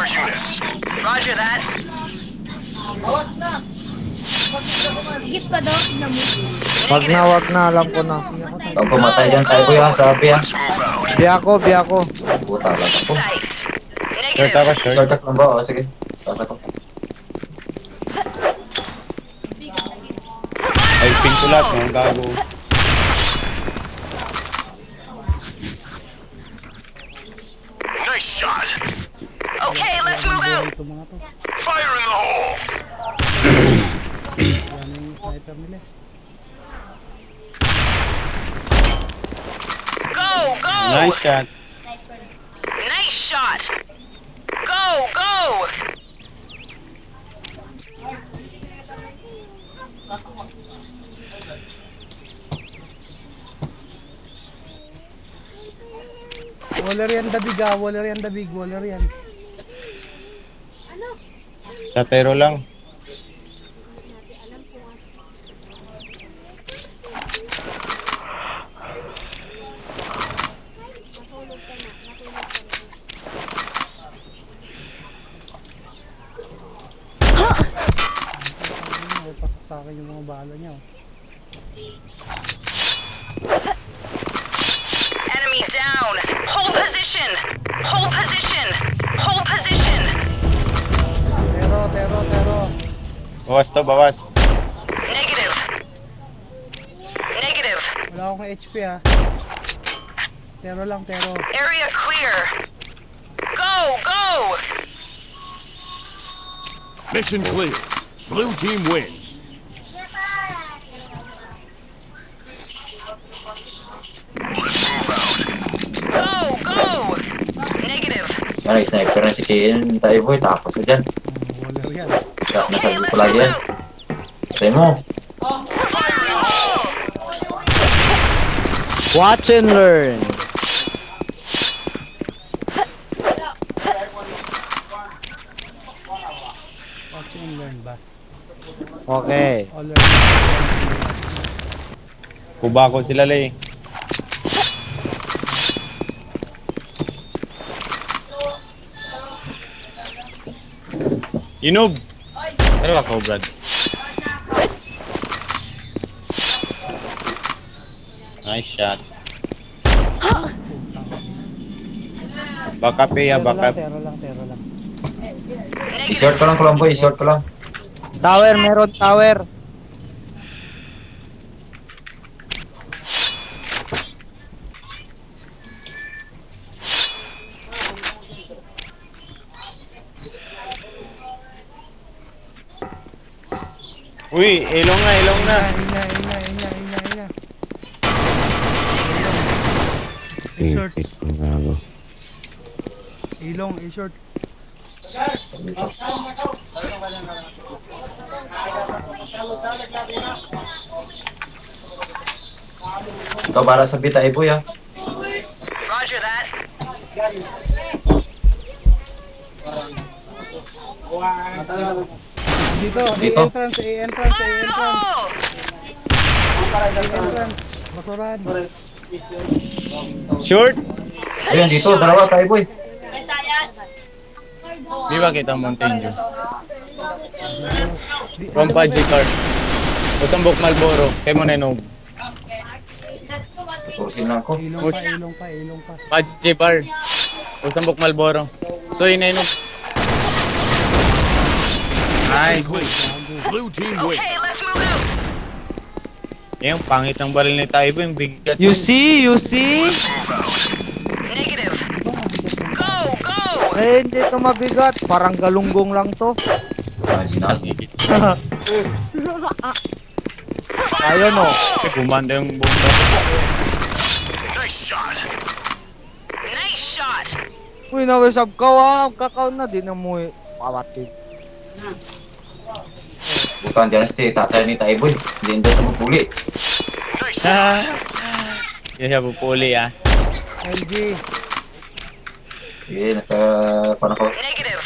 our units. Roger that. Higit ka daw, tignan mo. Wag na, alam ko na. Pag pumatay dyan tayo kuya, sabi ha. Let's move out. Biyako. Puta lang ako. Sight. Short ako, Negative. short. Short lang ba? O sige. Tasa ko. Ay, pink ko lahat, mga gago. Nice shot. Okay, let's move out. Ito mga to. Fire in the hole. Yan yung sniper nila. Go, go. Nice shot. Nice shot. Go, go. Waller yan dabig ah, waller yan dabig, waller yan. Sa tero lang. Ay, pasok sa akin yung mga bala niya. Oh. Enemy down. Hold position. Hold position. Hold position. Tero. Bawas to, bawas. Negative. Negative. Wala akong HP ah. Tero lang, tero. Area clear. Go, go. Mission clear. Blue team wins. Go, go. Negative. Yan, sniper na si Kiin. Tayo boy, tapos ka dyan. Waller yan. Okay, Nasabi let's ko lagi move yan. out. Tayo mo. Fire in the hole. Watch and learn. Watch and learn ba? Okay. All learn. Kuba ko sila lay. Inog! Ano ako, Brad? Nice shot. Backup eh, backup. Tero lang. I-short ko lang, Colombo. I-short ko lang. Tower, meron tower. Uy, ilong na. Ina. Short. Ilong, short. Ikaw para sa bita, boy ha. Roger that. Dito, Dito. entrance. Fire in the hole. Basuran. Short! Ayun, dito. Dalawa tayo, boy. Di ba kita Mountain Dew? Rompa G-Car. Usambok Malboro. Kaya mo na inog. Tutusin lang ko. Ilong pa. Paji Par. Usambok Malboro. So yun na inog. Ay, Blue team wins. Okay, let's move out. yung pangit ng baril ni Taibo, yung bigat. You see? Negative. Go, go. Eh, hindi to mabigat. Parang galunggong lang to. Ayun o. Gumanda yung bomba. Nice shot. Nice shot. Uy, nawisab ka ha. Kakaw na din na mo pawatid. Bukan dyan si tatay ni tayo, boy. Hindi sa mapuli. Nice shot. Hindi siya pupuli ah. LG. Sige, nasa panako. Negative.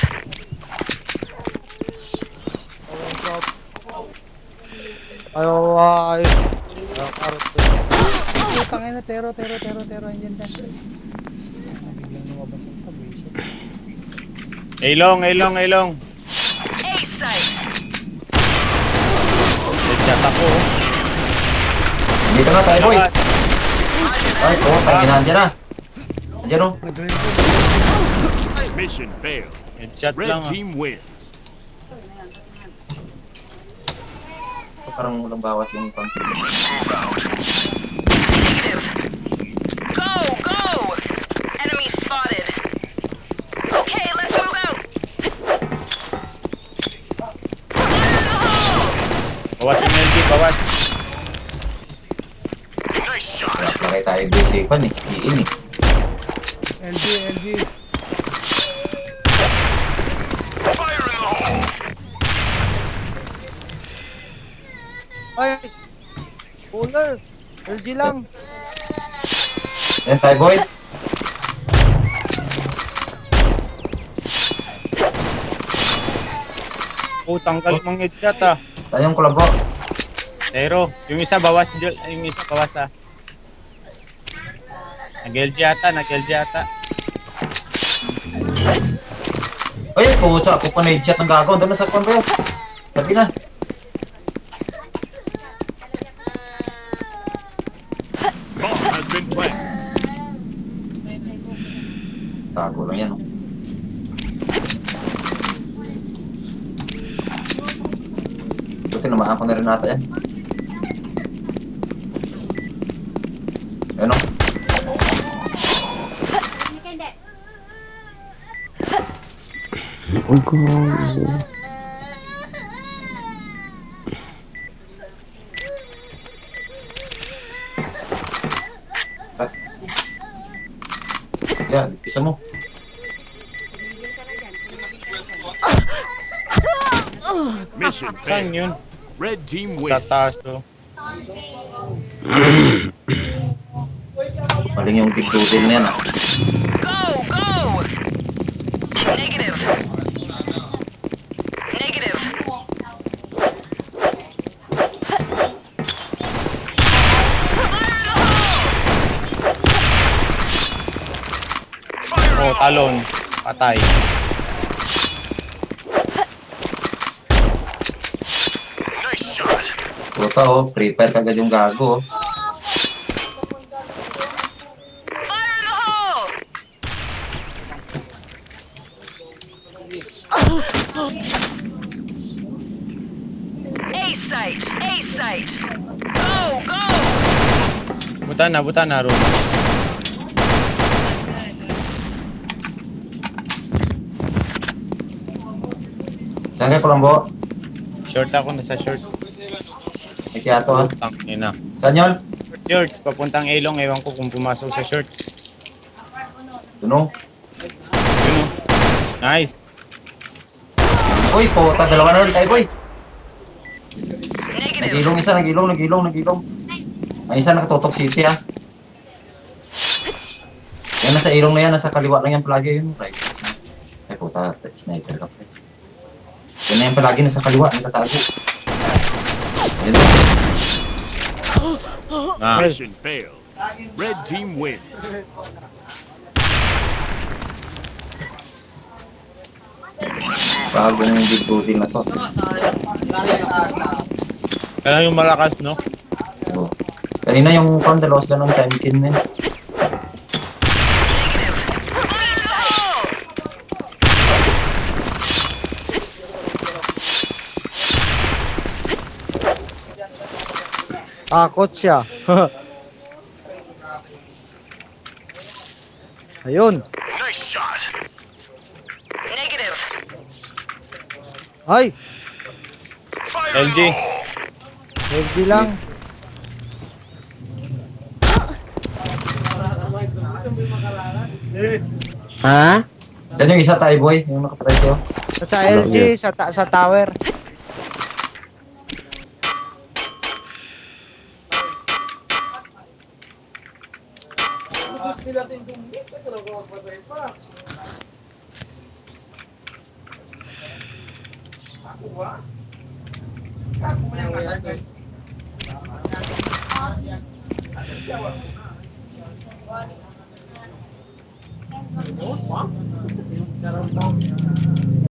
Ay. Putang ina, tero, andyan dyan. Biglang lumabas yung sub, Ilong. A site. Headshot ako. Dito na tayo, boy. Lakat. Ay, oo, paginahan dyan na. Andiyan o. Mission failed. Headshot Red lang. team wins. Parang walang bawas yung pang. Negative. Go, go! Enemy spotted. Okay, let's move out. Fire in the hole! Bawas yung LG, bawas. Nice shot. Laki tayo basipan eh. Skiin eh. LG. Fire in the hole. Ay! Cooler! LG lang. Yan tayo, boy. Putang kalmang headshot ah. Tayong kulabo. Zero. Yung isa bawas, ah. Nag-LG ata. Ay, pucha. Ako pa na-headshot ng gago. Doon na sa kwan ba yun? Sabi na. Bomb has been planted. Tago lang yan. Oh. Buti namaan ko na rin nata yan. Ano? Ah. Yan, isa mo. Mission Saan failed. yun? Red team wins. Tataas oh. Maling yung tigdudin na yan ah. Go, go! Negative. Negative. Fire in the hole! Oh, talon. Patay. Nice shot. Puta oh, prepare kagad yung gago oh. Fire in the hole! A site. A site. Go, go! Buta na, Ron. Saan kayo kulambo? Short ako, nasa short. Ikiato ah. Putang ina. Saan yun? Short, papuntang ilong. Ewan ko kung pumasok sa short. Tuno. Yun oh. Nice. Uy, puta, dalawa na rin tayo boy. Negative. Nagilong isa, nagilong. Ang isa nakatutok city ah. Yan nasa ilong na yan, nasa kaliwa lang yan palagi yun. Right. Ay puta, sniper ka pa. Yan na yan palagi, nasa kaliwa, nagtatago. Yan na. Ah. Mission failed. Red team wins. Bagong big booty na to. Kaya yung malakas, no? So, kanina yung pandalos na ng timekin na yun. A site. Takot siya. Ayun. Nice shot. Negative. Ay! Fire in LG. the hole. LG lang. Yan yung isa tayo boy, yung nakatry ko. Sa LG, sa tower.